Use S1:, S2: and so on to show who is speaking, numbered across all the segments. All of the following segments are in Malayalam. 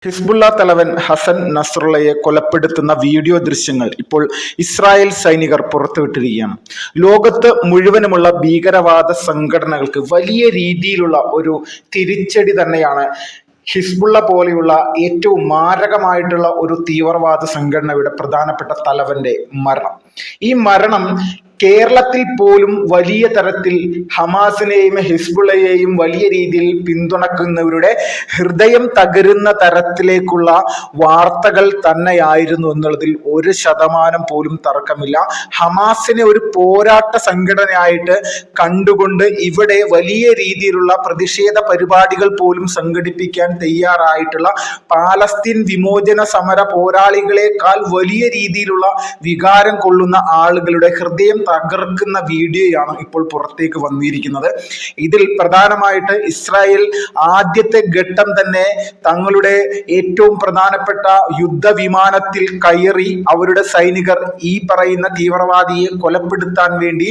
S1: ഹിസ്ബുള്ള തലവൻ ഹസൻ നസ്രള്ളയെ കൊലപ്പെടുത്തുന്ന വീഡിയോ ദൃശ്യങ്ങൾ ഇപ്പോൾ ഇസ്രായേൽ സൈനികർ പുറത്തുവിട്ടിരിക്കുകയാണ്. ലോകത്ത് മുഴുവനുമുള്ള ഭീകരവാദ സംഘടനകൾക്ക് വലിയ രീതിയിലുള്ള ഒരു തിരിച്ചടി തന്നെയാണ് ഹിസ്ബുള്ള പോലെയുള്ള ഏറ്റവും മാരകമായിട്ടുള്ള ഒരു തീവ്രവാദ സംഘടനയുടെ പ്രധാനപ്പെട്ട തലവന്റെ മരണം. ഈ മരണം കേരളത്തിൽ പോലും വലിയ തരത്തിൽ ഹമാസിനെയും ഹിസ്ബുള്ളയെയും വലിയ രീതിയിൽ പിന്തുണക്കുന്നവരുടെ ഹൃദയം തകരുന്ന തരത്തിലേക്കുള്ള വാർത്തകൾ തന്നെയായിരുന്നു എന്നുള്ളതിൽ 1% പോലും തർക്കമില്ല. ഹമാസിനെ ഒരു പോരാട്ട സംഘടനയായിട്ട് കണ്ടുകൊണ്ട് ഇവിടെ വലിയ രീതിയിലുള്ള പ്രതിഷേധ പരിപാടികൾ പോലും സംഘടിപ്പിക്കാൻ തയ്യാറായിട്ടുള്ള പാലസ്തീൻ വിമോചന സമര പോരാളികളെക്കാൾ വലിയ രീതിയിലുള്ള വികാരം കൊള്ളുന്ന ആളുകളുടെ ഹൃദയം തകർക്കുന്ന വീഡിയോയാണ് ഇപ്പോൾ പുറത്തേക്ക് വന്നിരിക്കുന്നത്. ഇതിൽ പ്രധാനമായിട്ട് ഇസ്രായേൽ ആദ്യത്തെ ഘട്ടം തന്നെ തങ്ങളുടെ ഏറ്റവും പ്രധാനപ്പെട്ട യുദ്ധവിമാനത്തിൽ കയറി അവരുടെ സൈനികർ ഈ പറയുന്ന തീവ്രവാദിയെ കൊലപ്പെടുത്താൻ വേണ്ടി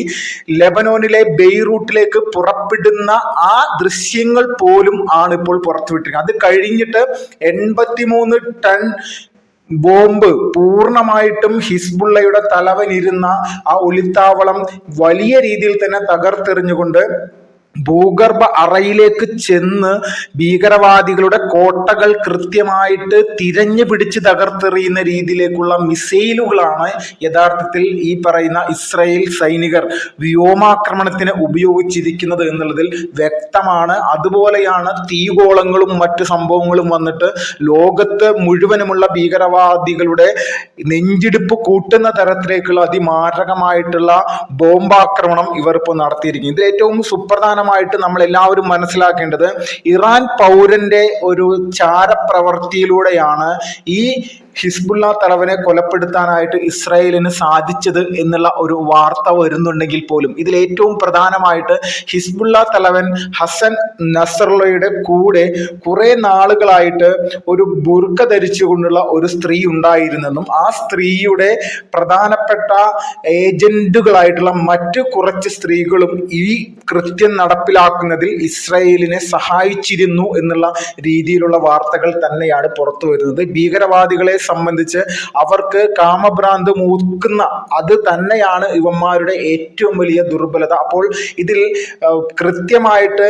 S1: ലെബനോനിലെ ബെയ്റൂട്ടിലേക്ക് പുറപ്പെടുന്ന ആ ദൃശ്യങ്ങൾ പോലും ആണ് ഇപ്പോൾ പുറത്തുവിട്ടിരിക്കുന്നത്. അത് കഴിഞ്ഞിട്ട് 83 ടൺ ബോംബ് പൂർണ്ണമായിട്ടും ഹിസ്ബുള്ളയുടെ തലവനിരുന്ന ആ ഒളിത്താവളം വലിയ രീതിയിൽ തന്നെ തകർത്തെറിഞ്ഞുകൊണ്ട് ഭൂഗർഭ അറയിലേക്ക് ചെന്ന് ഭീകരവാദികളുടെ കോട്ടകൾ കൃത്യമായിട്ട് തിരഞ്ഞു പിടിച്ച് തകർത്തെറിയുന്ന രീതിയിലേക്കുള്ള മിസൈലുകളാണ് യഥാർത്ഥത്തിൽ ഈ പറയുന്ന ഇസ്രായേൽ സൈനികർ വ്യോമാക്രമണത്തിന് ഉപയോഗിച്ചിരിക്കുന്നത് എന്നുള്ളതിൽ വ്യക്തമാണ്. അതുപോലെയാണ് തീഗോളങ്ങളും മറ്റു സംഭവങ്ങളും വന്നിട്ട് ലോകത്ത് മുഴുവനുമുള്ള ഭീകരവാദികളുടെ നെഞ്ചിടിപ്പ് കൂട്ടുന്ന തരത്തിലേക്കുള്ള അതിമാരകമായിട്ടുള്ള ബോംബാക്രമണം ഇവർ ഇപ്പോൾ നടത്തിയിരിക്കുന്നത്. ഇതിൽ ഏറ്റവും സുപ്രധാന നമ്മൾ എല്ലാവരും മനസ്സിലാക്കേണ്ടത് ഇറാൻ പൗരന്റെ ഒരു ചാരപ്രവർത്തിയിലൂടെയാണ് ഈ ഹിസ്ബുള്ള തലവനെ കൊലപ്പെടുത്താനായിട്ട് ഇസ്രായേലിന് സാധിച്ചത് എന്നുള്ള ഒരു വാർത്ത വരുന്നുണ്ടെങ്കിൽ പോലും ഇതിൽ ഏറ്റവും പ്രധാനമായിട്ട് ഹിസ്ബുള്ള തലവൻ ഹസൻ നസ്രള്ളയുടെ കൂടെ കുറെ നാളുകളായിട്ട് ഒരു ബുർക്ക ധരിച്ചുകൊണ്ടുള്ള ഒരു സ്ത്രീ ഉണ്ടായിരുന്നെന്നും ആ സ്ത്രീയുടെ പ്രധാനപ്പെട്ട ഏജന്റുകളായിട്ടുള്ള മറ്റു കുറച്ച് സ്ത്രീകളും ഈ കൃത്യം നടപ്പിലാക്കുന്നതിൽ ഇസ്രായേലിനെ സഹായിച്ചിരുന്നു എന്നുള്ള രീതിയിലുള്ള വാർത്തകൾ തന്നെയാണ് പുറത്തു വരുന്നത്. ഭീകരവാദികളെ സംബന്ധിച്ച് അവർക്ക് കാമഭ്രാന്ത് മൂക്കുന്ന അത് തന്നെയാണ് ഇവന്മാരുടെ ഏറ്റവും വലിയ ദുർബലത. അപ്പോൾ ഇതിൽ കൃത്യമായിട്ട്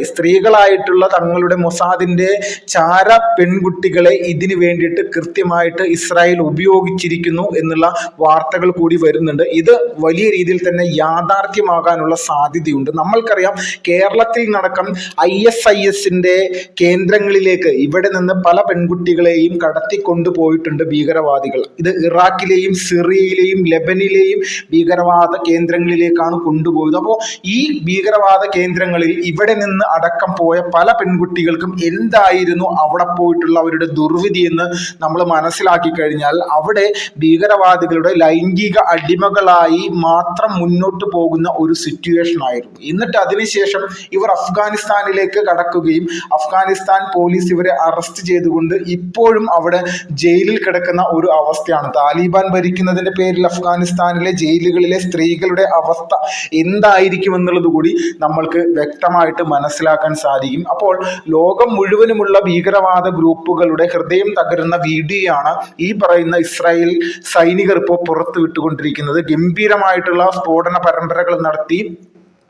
S1: സ്ത്രീകളായിട്ടുള്ള തങ്ങളുടെ മൊസാദിന്റെ ചാര പെൺകുട്ടികളെ ഇതിനു വേണ്ടിയിട്ട് കൃത്യമായിട്ട് ഇസ്രായേൽ ഉപയോഗിച്ചിരിക്കുന്നു എന്നുള്ള വാർത്തകൾ കൂടി വരുന്നുണ്ട്. ഇത് വലിയ രീതിയിൽ തന്നെ യാഥാർത്ഥ്യമാകാനുള്ള സാധ്യതയുണ്ട്. നമ്മൾക്കറിയാം കേരളത്തിൽ നടക്കം ISISന്റെ കേന്ദ്രങ്ങളിലേക്ക് ഇവിടെ നിന്ന് പല പെൺകുട്ടികളെയും കടത്തിക്കൊണ്ടുപോയിട്ടുണ്ട് ഭീകരവാദികൾ. ഇത് ഇറാഖിലെയും സിറിയയിലെയും ലെബനിലെയും ഭീകരവാദ കേന്ദ്രങ്ങളിലേക്കാണ് കൊണ്ടുപോയത്. അപ്പോൾ ഈ ഭീകരവാദ കേന്ദ്രങ്ങളിൽ ഇവിടെ നിന്ന് അടക്കം പോയ പല പെൺകുട്ടികൾക്കും എന്തായിരുന്നു അവിടെ പോയിട്ടുള്ള അവരുടെ ദുർവിധി എന്ന് നമ്മൾ മനസ്സിലാക്കി കഴിഞ്ഞാൽ അവിടെ ഭീകരവാദികളുടെ ലൈംഗിക അടിമകളായി മാത്രം മുന്നോട്ട് പോകുന്ന ഒരു സിറ്റുവേഷൻ ആയിരുന്നു. എന്നിട്ട് അതിനുശേഷം ഇവർ അഫ്ഗാനിസ്ഥാനിലേക്ക് കടക്കുകയും അഫ്ഗാനിസ്ഥാൻ പോലീസ് ഇവരെ അറസ്റ്റ് ചെയ്തുകൊണ്ട് ഇപ്പോഴും അവിടെ ജയിലിൽ കിടക്കുന്ന ഒരു അവസ്ഥയാണ്. താലിബാൻ ഭരിക്കുന്നതിന്റെ പേരിൽ അഫ്ഗാനിസ്ഥാനിലെ ജയിലുകളിലെ സ്ത്രീകളുടെ അവസ്ഥ എന്തായിരിക്കും എന്നുള്ളത് കൂടി നമ്മൾക്ക് വ്യക്തമായിട്ട് മനസ്സിലാക്കാൻ സാധിക്കും. അപ്പോൾ ലോകം മുഴുവനുമുള്ള ഭീകരവാദ ഗ്രൂപ്പുകളുടെ ഹൃദയം തകരുന്ന വീഡിയോയാണ് ഈ പറയുന്ന ഇസ്രായേൽ സൈനികർ ഇപ്പോൾ പുറത്തു വിട്ടുകൊണ്ടിരിക്കുന്നത്. ഗംഭീരമായിട്ടുള്ള സ്ഫോടന പരമ്പരകൾ നടത്തി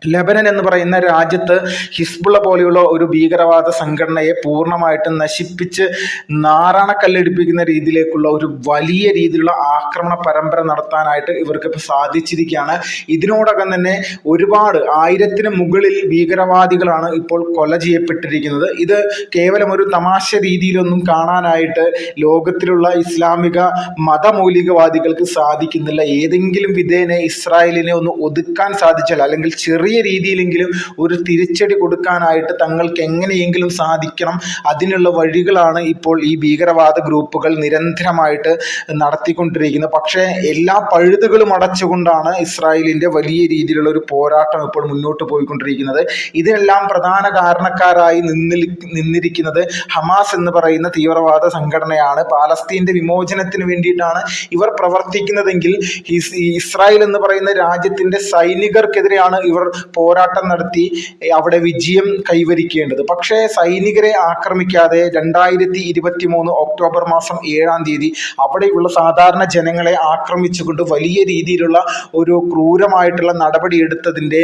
S1: ലെബനൻ എന്ന് പറയുന്ന രാജ്യത്ത് ഹിസ്ബുള്ള പോലെയുള്ള ഒരു ഭീകരവാദ സംഘടനയെ പൂർണ്ണമായിട്ടും നശിപ്പിച്ച് നാറാണക്കല്ലടിപ്പിക്കുന്ന രീതിയിലേക്കുള്ള ഒരു വലിയ രീതിയിലുള്ള ആക്രമണ പരമ്പര നടത്താനായിട്ട് ഇവർക്ക് ഇപ്പോൾ സാധിച്ചിരിക്കുകയാണ്. ഇതിനോടകം തന്നെ ഒരുപാട് 1000-ന് മുകളിൽ ഭീകരവാദികളാണ് ഇപ്പോൾ കൊല ചെയ്യപ്പെട്ടിരിക്കുന്നത്. ഇത് കേവലം ഒരു തമാശ രീതിയിലൊന്നും കാണാനായിട്ട് ലോകത്തിലുള്ള ഇസ്ലാമിക മതമൗലികവാദികൾക്ക് സാധിക്കുന്നില്ല. ഏതെങ്കിലും വിധേന ഇസ്രായേലിനെ ഒന്ന് ഒതുക്കാൻ സാധിച്ചാൽ അല്ലെങ്കിൽ ചെറിയ രീതിയിലെങ്കിലും ഒരു തിരിച്ചടി കൊടുക്കാനായിട്ട് തങ്ങൾക്ക് എങ്ങനെയെങ്കിലും സാധിക്കണം. അതിനുള്ള വഴികളാണ് ഇപ്പോൾ ഈ ഭീകരവാദ ഗ്രൂപ്പുകൾ നിരന്തരമായിട്ട് നടത്തിക്കൊണ്ടിരിക്കുന്നത്. പക്ഷേ എല്ലാ പഴുതുകളും അടച്ചുകൊണ്ടാണ് ഇസ്രായേലിന്റെ വലിയ രീതിയിലുള്ള ഒരു പോരാട്ടം ഇപ്പോൾ മുന്നോട്ട് പോയിക്കൊണ്ടിരിക്കുന്നത്. ഇതിനെല്ലാം പ്രധാന കാരണക്കാരായി നിന്നിരിക്കുന്നത് ഹമാസ് എന്ന് പറയുന്ന തീവ്രവാദ സംഘടനയാണ്. പാലസ്തീന്റെ വിമോചനത്തിന് വേണ്ടിയിട്ടാണ് ഇവർ പ്രവർത്തിക്കുന്നതെങ്കിൽ ഇസ്രായേൽ എന്ന് പറയുന്ന രാജ്യത്തിന്റെ സൈനികർക്കെതിരെയാണ് ഇവർ പോരാട്ടം നടത്തി അവിടെ വിജയം കൈവരിക്കേണ്ടത്. പക്ഷേ സൈനികരെ ആക്രമിക്കാതെ 2023 ഒക്ടോബർ മാസം 7-ാം തീയതി അവിടെയുള്ള സാധാരണ ജനങ്ങളെ ആക്രമിച്ചുകൊണ്ട് വലിയ രീതിയിലുള്ള ഒരു ക്രൂരമായിട്ടുള്ള നടപടി എടുത്തതിൻ്റെ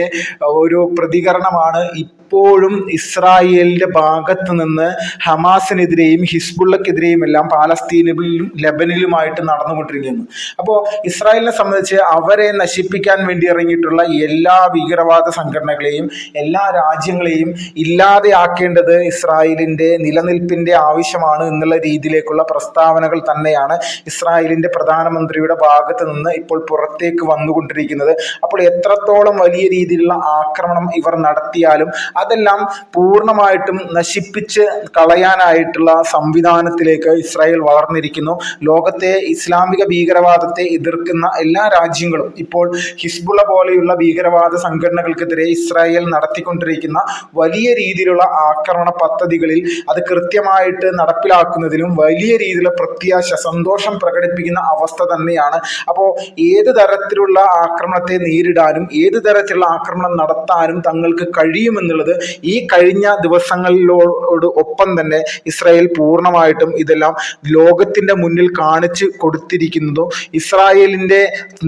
S1: ഒരു പ്രതികരണമാണ് ഇപ്പോഴും ഇസ്രായേലിൻ്റെ ഭാഗത്ത് നിന്ന് ഹമാസിനെതിരെയും ഹിസ്ബുള്ളക്കെതിരെയും എല്ലാം പാലസ്തീനിലും ലെബനിലുമായിട്ട് നടന്നുകൊണ്ടിരിക്കുന്നു. അപ്പോൾ ഇസ്രായേലിനെ സംബന്ധിച്ച് അവരെ നശിപ്പിക്കാൻ വേണ്ടി ഇറങ്ങിയിട്ടുള്ള എല്ലാ ഭീകരവാദ സംഘടനകളെയും എല്ലാ രാജ്യങ്ങളെയും ഇല്ലാതെയാക്കേണ്ടത് ഇസ്രായേലിൻ്റെ നിലനിൽപ്പിൻ്റെ ആവശ്യമാണ് എന്നുള്ള രീതിയിലേക്കുള്ള പ്രസ്താവനകൾ തന്നെയാണ് ഇസ്രായേലിൻ്റെ പ്രധാനമന്ത്രിയുടെ ഭാഗത്ത് നിന്ന് ഇപ്പോൾ പുറത്തേക്ക് വന്നുകൊണ്ടിരിക്കുന്നത്. അപ്പോൾ എത്രത്തോളം വലിയ രീതിയിലുള്ള ആക്രമണം ഇവർ നടത്തിയാലും അതെല്ലാം പൂർണ്ണമായിട്ടും നശിപ്പിച്ച് കളയാനായിട്ടുള്ള സംവിധാനത്തിലേക്ക് ഇസ്രായേൽ വളർന്നിരിക്കുന്നു. ലോകത്തെ ഇസ്ലാമിക ഭീകരവാദത്തെ എതിർക്കുന്ന എല്ലാ രാജ്യങ്ങളും ഇപ്പോൾ ഹിസ്ബുള്ള പോലെയുള്ള ഭീകരവാദ സംഘടനകൾക്കെതിരെ ഇസ്രായേൽ നടത്തിക്കൊണ്ടിരിക്കുന്ന വലിയ രീതിയിലുള്ള ആക്രമണ പദ്ധതികളിൽ അത് കൃത്യമായിട്ട് നടപ്പിലാക്കുന്നതിലും വലിയ രീതിയിലുള്ള പ്രത്യാശ, സന്തോഷം പ്രകടിപ്പിക്കുന്ന അവസ്ഥ തന്നെയാണ്. അപ്പോൾ ഏത് തരത്തിലുള്ള ആക്രമണത്തെ നേരിടാനും ഏത് തരത്തിലുള്ള ആക്രമണം നടത്താനും തങ്ങൾക്ക് കഴിയുമെന്നുള്ളത് ഈ കഴിഞ്ഞ ദിവസങ്ങളിലോട് ഒപ്പം തന്നെ ഇസ്രായേൽ പൂർണ്ണമായിട്ടും ഇതെല്ലാം ലോകത്തിന്റെ മുന്നിൽ കാണിച്ചു കൊടുത്തിരിക്കുന്നു. ഇസ്രായേലിന്റെ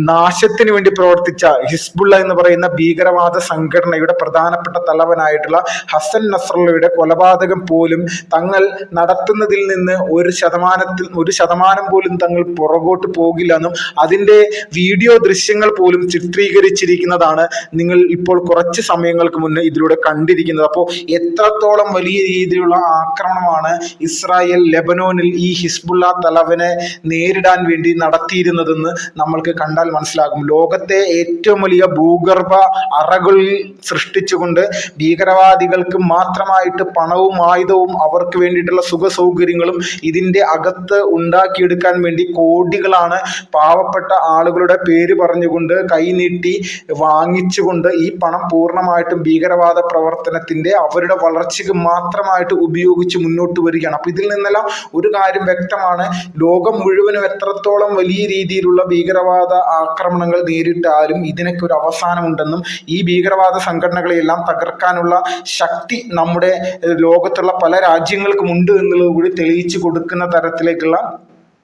S1: നാശത്തിന് വേണ്ടി പ്രവർത്തിച്ച ഹിസ്ബുള്ള എന്ന് പറയുന്ന ഭീകരവാദ സംഘടനയുടെ പ്രധാനപ്പെട്ട തലവനായിട്ടുള്ള ഹസൻ നസ്രള്ളയുടെ കൊലപാതകം പോലും തങ്ങൾ നടത്തുന്നതിൽ നിന്ന് ഒരു ശതമാനം പോലും തങ്ങൾ പുറകോട്ട് പോകില്ലെന്നും അതിൻ്റെ വീഡിയോ ദൃശ്യങ്ങൾ പോലും ചിത്രീകരിച്ചിരിക്കുന്നതാണ് നിങ്ങൾ ഇപ്പോൾ കുറച്ച് സമയങ്ങൾക്ക് മുന്നേ ഇതിലൂടെ കണ്ടിരിക്കുന്നത്. അപ്പോൾ എത്രത്തോളം വലിയ രീതിയിലുള്ള ആക്രമണമാണ് ഇസ്രായേൽ ലെബനോനിൽ ഈ ഹിസ്ബുള്ള തലവനെ നേരിടാൻ വേണ്ടി നടത്തിയിരുന്നതെന്ന് നമ്മൾക്ക് കണ്ടാൽ മനസ്സിലാകും. ലോകത്തെ ഏറ്റവും വലിയ ഭൂഗർഭ അറകളിൽ സൃഷ്ടിച്ചുകൊണ്ട് ഭീകരവാദികൾക്ക് മാത്രമായിട്ട് പണവും ആയുധവും അവർക്ക് വേണ്ടിയിട്ടുള്ള സുഖ സൗകര്യങ്ങളും ഇതിൻ്റെ അകത്ത് ഉണ്ടാക്കിയെടുക്കാൻ വേണ്ടി കോടികളാണ് പാവപ്പെട്ട ആളുകളുടെ പേര് പറഞ്ഞുകൊണ്ട് കൈനീട്ടി വാങ്ങിച്ചുകൊണ്ട് ഈ പണം പൂർണ്ണമായിട്ടും ഭീകരവാദ പ്രവർത്തനത്തിൻ്റെ അവരുടെ വളർച്ചയ്ക്ക് മാത്രമായിട്ട് ഉപയോഗിച്ച് മുന്നോട്ട് വരികയാണ്. അപ്പോൾ ഇതിൽ നിന്നെല്ലാം ഒരു കാര്യം വ്യക്തമാണ്, ലോകം മുഴുവനും എത്രത്തോളം വലിയ രീതിയിലുള്ള ഭീകരവാദ ആക്രമണങ്ങൾ നേരിട്ടാലും ഇതിനൊക്കെ ഒരു അവസാനമുണ്ടെന്നും ഈ ഭീകരവാദ സംഘടനകളെയെല്ലാം തകർക്കാനുള്ള ശക്തി നമ്മുടെ ലോകത്തുള്ള പല രാജ്യങ്ങൾക്കും ഉണ്ട് എന്നുള്ളത് കൂടി തെളിയിച്ചു കൊടുക്കുന്ന തരത്തിലേക്കുള്ള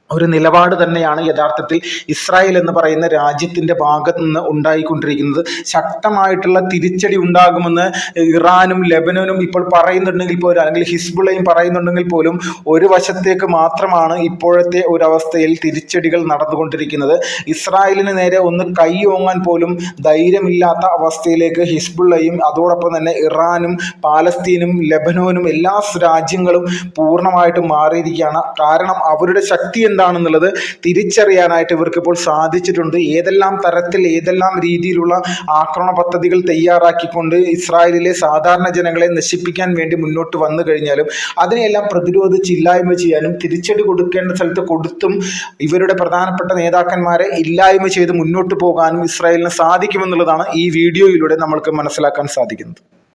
S1: ഒരു നിലപാട് തന്നെയാണ് യഥാർത്ഥത്തിൽ ഇസ്രായേൽ എന്ന് പറയുന്ന രാജ്യത്തിൻ്റെ ഭാഗത്ത് നിന്ന് ഉണ്ടായിക്കൊണ്ടിരിക്കുന്നത്. ശക്തമായിട്ടുള്ള തിരിച്ചടി ഉണ്ടാകുമെന്ന് ഇറാനും ലെബനനും ഇപ്പോൾ പറയുന്നുണ്ടെങ്കിൽ പോലും, അല്ലെങ്കിൽ ഹിസ്ബുള്ളയും പറയുന്നുണ്ടെങ്കിൽ പോലും, ഒരു വശത്തേക്ക് മാത്രമാണ് ഇപ്പോഴത്തെ ഒരവസ്ഥയിൽ തിരിച്ചടികൾ നടന്നുകൊണ്ടിരിക്കുന്നത്. ഇസ്രായേലിന് നേരെ ഒന്ന് കൈ ഓങ്ങാൻ പോലും ധൈര്യമില്ലാത്ത അവസ്ഥയിലേക്ക് ഹിസ്ബുള്ളയും അതോടൊപ്പം തന്നെ ഇറാനും പാലസ്തീനും ലെബനോനും എല്ലാ രാജ്യങ്ങളും പൂർണ്ണമായിട്ടും മാറിയിരിക്കുകയാണ്. കാരണം അവരുടെ ശക്തി എന്താണെന്നുള്ളത് തിരിച്ചറിയാനായിട്ട് ഇവർക്ക് ഇപ്പോൾ സാധിച്ചിട്ടുണ്ട്. ഏതെല്ലാം തരത്തിൽ ഏതെല്ലാം രീതിയിലുള്ള ആക്രമണ പദ്ധതികൾ തയ്യാറാക്കിക്കൊണ്ട് ഇസ്രായേലിലെ സാധാരണ ജനങ്ങളെ നശിപ്പിക്കാൻ വേണ്ടി മുന്നോട്ട് വന്നു കഴിഞ്ഞാലും അതിനെല്ലാം പ്രതിരോധിച്ച് ഇല്ലായ്മ ചെയ്യാനും തിരിച്ചടി കൊടുക്കേണ്ട സ്ഥലത്ത് കൊടുത്തും ഇവരുടെ പ്രധാനപ്പെട്ട നേതാക്കന്മാരെ ഇല്ലായ്മ ചെയ്ത് മുന്നോട്ട് പോകാനും ഇസ്രായേലിന് സാധിക്കുമെന്നുള്ളതാണ് ഈ വീഡിയോയിലൂടെ നമ്മൾക്ക് മനസ്സിലാക്കാൻ സാധിക്കുന്നത്.